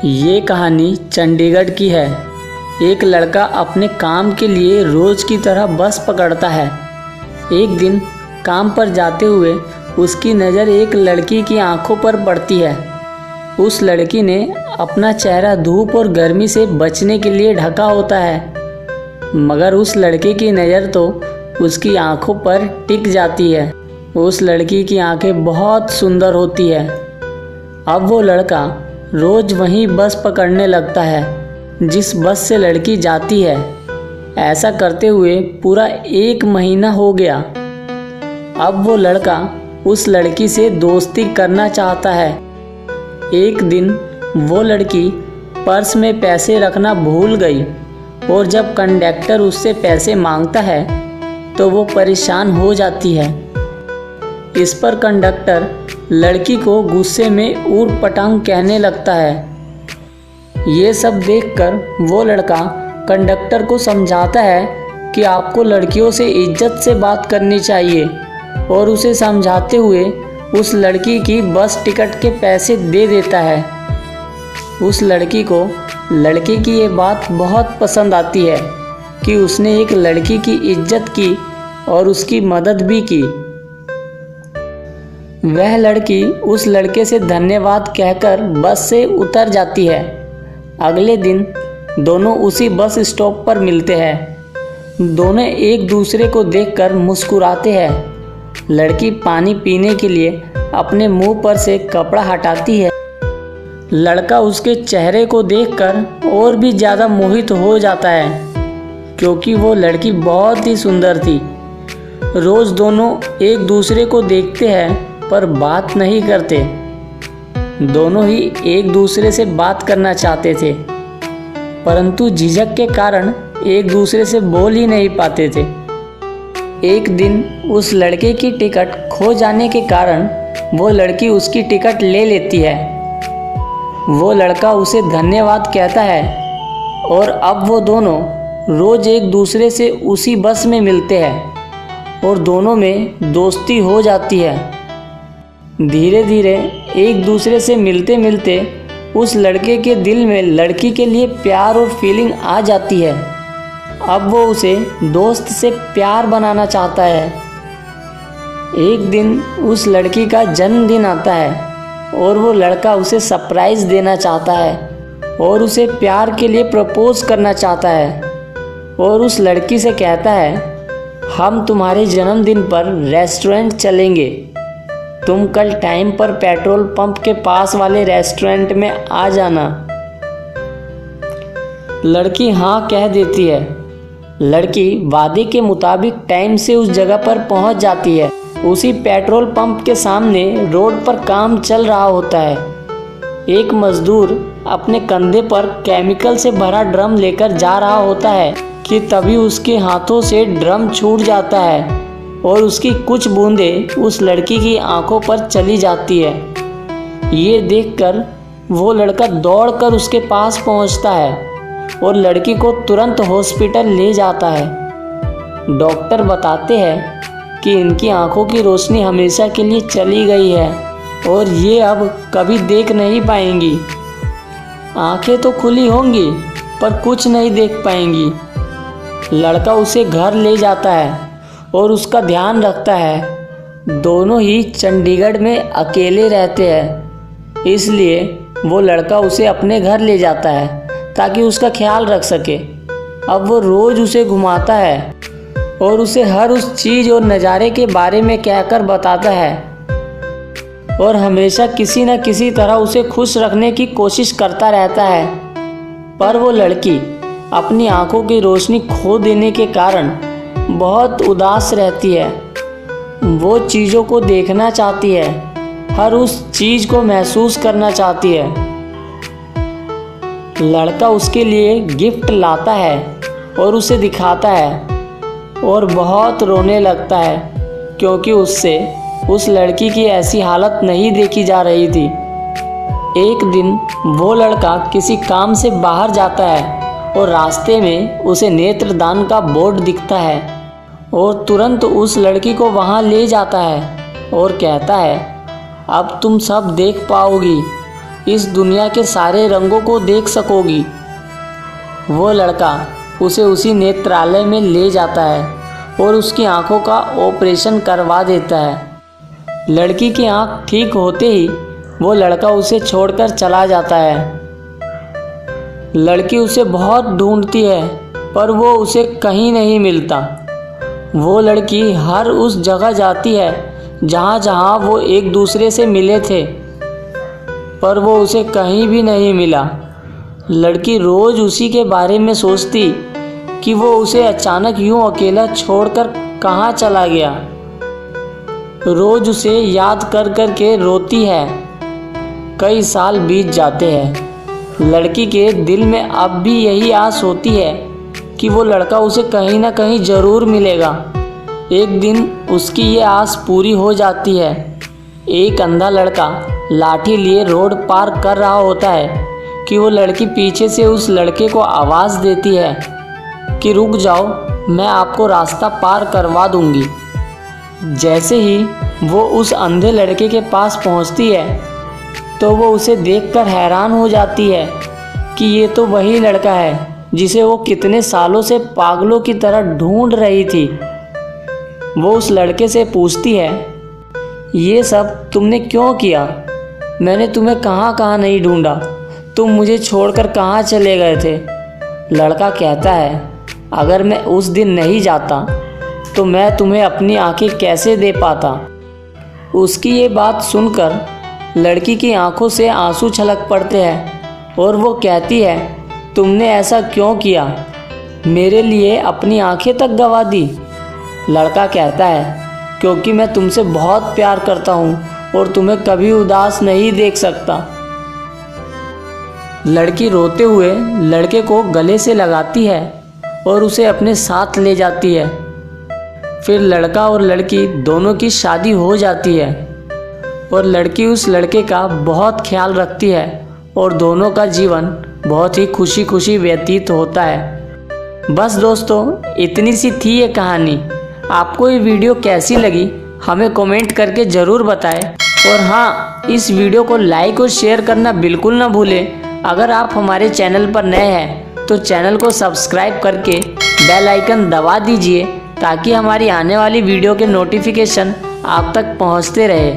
ये कहानी चंडीगढ़ की है। एक लड़का अपने काम के लिए रोज़ की तरह बस पकड़ता है। एक दिन काम पर जाते हुए उसकी नज़र एक लड़की की आंखों पर पड़ती है। उस लड़की ने अपना चेहरा धूप और गर्मी से बचने के लिए ढका होता है, मगर उस लड़के की नज़र तो उसकी आंखों पर टिक जाती है। उस लड़की की आंखें बहुत सुंदर होती है। अब वो लड़का रोज़ वहीं बस पकड़ने लगता है जिस बस से लड़की जाती है। ऐसा करते हुए पूरा 1 महीना हो गया। अब वो लड़का उस लड़की से दोस्ती करना चाहता है। एक दिन वो लड़की पर्स में पैसे रखना भूल गई और जब कंडक्टर उससे पैसे मांगता है तो वो परेशान हो जाती है। इस पर कंडक्टर लड़की को गुस्से में ऊट पटांग कहने लगता है। ये सब देखकर वो लड़का कंडक्टर को समझाता है कि आपको लड़कियों से इज्जत से बात करनी चाहिए और उसे समझाते हुए उस लड़की की बस टिकट के पैसे दे देता है। उस लड़की को लड़के की ये बात बहुत पसंद आती है कि उसने एक लड़की की इज्जत की और उसकी मदद भी की। वह लड़की उस लड़के से धन्यवाद कहकर बस से उतर जाती है। अगले दिन दोनों उसी बस स्टॉप पर मिलते हैं। दोनों एक दूसरे को देखकर मुस्कुराते हैं। लड़की पानी पीने के लिए अपने मुंह पर से कपड़ा हटाती है। लड़का उसके चेहरे को देखकर और भी ज़्यादा मोहित हो जाता है क्योंकि वो लड़की बहुत ही सुंदर थी। रोज़ दोनों एक दूसरे को देखते हैं पर बात नहीं करते। दोनों ही एक दूसरे से बात करना चाहते थे, परंतु झिझक के कारण एक दूसरे से बोल ही नहीं पाते थे। एक दिन उस लड़के की टिकट खो जाने के कारण वो लड़की उसकी टिकट ले लेती है। वो लड़का उसे धन्यवाद कहता है और अब वो दोनों रोज़ एक दूसरे से उसी बस में मिलते हैं और दोनों में दोस्ती हो जाती है। धीरे धीरे एक दूसरे से मिलते मिलते उस लड़के के दिल में लड़की के लिए प्यार और फीलिंग आ जाती है। अब वो उसे दोस्त से प्यार बनाना चाहता है। एक दिन उस लड़की का जन्मदिन आता है और वो लड़का उसे सरप्राइज़ देना चाहता है और उसे प्यार के लिए प्रपोज करना चाहता है और उस लड़की से कहता है, हम तुम्हारे जन्मदिन पर रेस्टोरेंट चलेंगे। तुम कल टाइम पर पेट्रोल पंप के पास वाले रेस्टोरेंट में आ जाना। लड़की हाँ कह देती है। लड़की वादे के मुताबिक टाइम से उस जगह पर पहुंच जाती है। उसी पेट्रोल पंप के सामने रोड पर काम चल रहा होता है। एक मजदूर अपने कंधे पर केमिकल से भरा ड्रम लेकर जा रहा होता है कि तभी उसके हाथों से ड्रम छूट जाता है और उसकी कुछ बूंदें उस लड़की की आंखों पर चली जाती है। ये देखकर वो लड़का दौड़कर उसके पास पहुंचता है और लड़की को तुरंत हॉस्पिटल ले जाता है। डॉक्टर बताते हैं कि इनकी आंखों की रोशनी हमेशा के लिए चली गई है और ये अब कभी देख नहीं पाएंगी। आंखें तो खुली होंगी पर कुछ नहीं देख पाएंगी। लड़का उसे घर ले जाता है और उसका ध्यान रखता है। दोनों ही चंडीगढ़ में अकेले रहते हैं, इसलिए वो लड़का उसे अपने घर ले जाता है ताकि उसका ख्याल रख सके। अब वो रोज़ उसे घुमाता है और उसे हर उस चीज़ और नज़ारे के बारे में कहकर बताता है और हमेशा किसी न किसी तरह उसे खुश रखने की कोशिश करता रहता है। पर वो लड़की अपनी आंखों की रोशनी खो देने के कारण बहुत उदास रहती है। वो चीज़ों को देखना चाहती है, हर उस चीज़ को महसूस करना चाहती है। लड़का उसके लिए गिफ्ट लाता है और उसे दिखाता है और बहुत रोने लगता है क्योंकि उससे उस लड़की की ऐसी हालत नहीं देखी जा रही थी। एक दिन वो लड़का किसी काम से बाहर जाता है और रास्ते में उसे नेत्रदान का बोर्ड दिखता है और तुरंत उस लड़की को वहाँ ले जाता है और कहता है, अब तुम सब देख पाओगी। इस दुनिया के सारे रंगों को देख सकोगी। वो लड़का उसे उसी नेत्रालय में ले जाता है और उसकी आंखों का ऑपरेशन करवा देता है। लड़की की आंख ठीक होते ही वो लड़का उसे छोड़कर चला जाता है। लड़की उसे बहुत ढूंढती है पर वो उसे कहीं नहीं मिलता। वो लड़की हर उस जगह जाती है जहाँ जहाँ वो एक दूसरे से मिले थे, पर वो उसे कहीं भी नहीं मिला। लड़की रोज़ उसी के बारे में सोचती कि वो उसे अचानक यूं अकेला छोड़कर कहाँ चला गया। रोज़ उसे याद कर कर के रोती है। कई साल बीत जाते हैं। लड़की के दिल में अब भी यही आस होती है कि वो लड़का उसे कहीं ना कहीं ज़रूर मिलेगा। एक दिन उसकी ये आस पूरी हो जाती है। एक अंधा लड़का लाठी लिए रोड पार कर रहा होता है कि वो लड़की पीछे से उस लड़के को आवाज़ देती है कि रुक जाओ, मैं आपको रास्ता पार करवा दूंगी। जैसे ही वो उस अंधे लड़के के पास पहुंचती है तो वो उसे देखकर हैरान हो जाती है कि ये तो वही लड़का है जिसे वो कितने सालों से पागलों की तरह ढूंढ रही थी। वो उस लड़के से पूछती है, ये सब तुमने क्यों किया? मैंने तुम्हें कहाँ कहाँ नहीं ढूंढा, तुम मुझे छोड़कर कहाँ चले गए थे? लड़का कहता है, अगर मैं उस दिन नहीं जाता तो मैं तुम्हें अपनी आंखें कैसे दे पाता। उसकी ये बात सुनकर लड़की की आंखों से आंसू छलक पड़ते हैं और वो कहती है, तुमने ऐसा क्यों किया? मेरे लिए अपनी आंखें तक गंवा दी। लड़का कहता है, क्योंकि मैं तुमसे बहुत प्यार करता हूँ और तुम्हें कभी उदास नहीं देख सकता। लड़की रोते हुए लड़के को गले से लगाती है और उसे अपने साथ ले जाती है। फिर लड़का और लड़की दोनों की शादी हो जाती है और लड़की उस लड़के का बहुत ख्याल रखती है और दोनों का जीवन बहुत ही खुशी खुशी व्यतीत होता है। बस दोस्तों, इतनी सी थी ये कहानी। आपको ये वीडियो कैसी लगी हमें कमेंट करके ज़रूर बताएं। और हाँ, इस वीडियो को लाइक और शेयर करना बिल्कुल ना भूलें। अगर आप हमारे चैनल पर नए हैं तो चैनल को सब्सक्राइब करके बेल आइकन दबा दीजिए ताकि हमारी आने वाली वीडियो के नोटिफिकेशन आप तक पहुंचते रहे।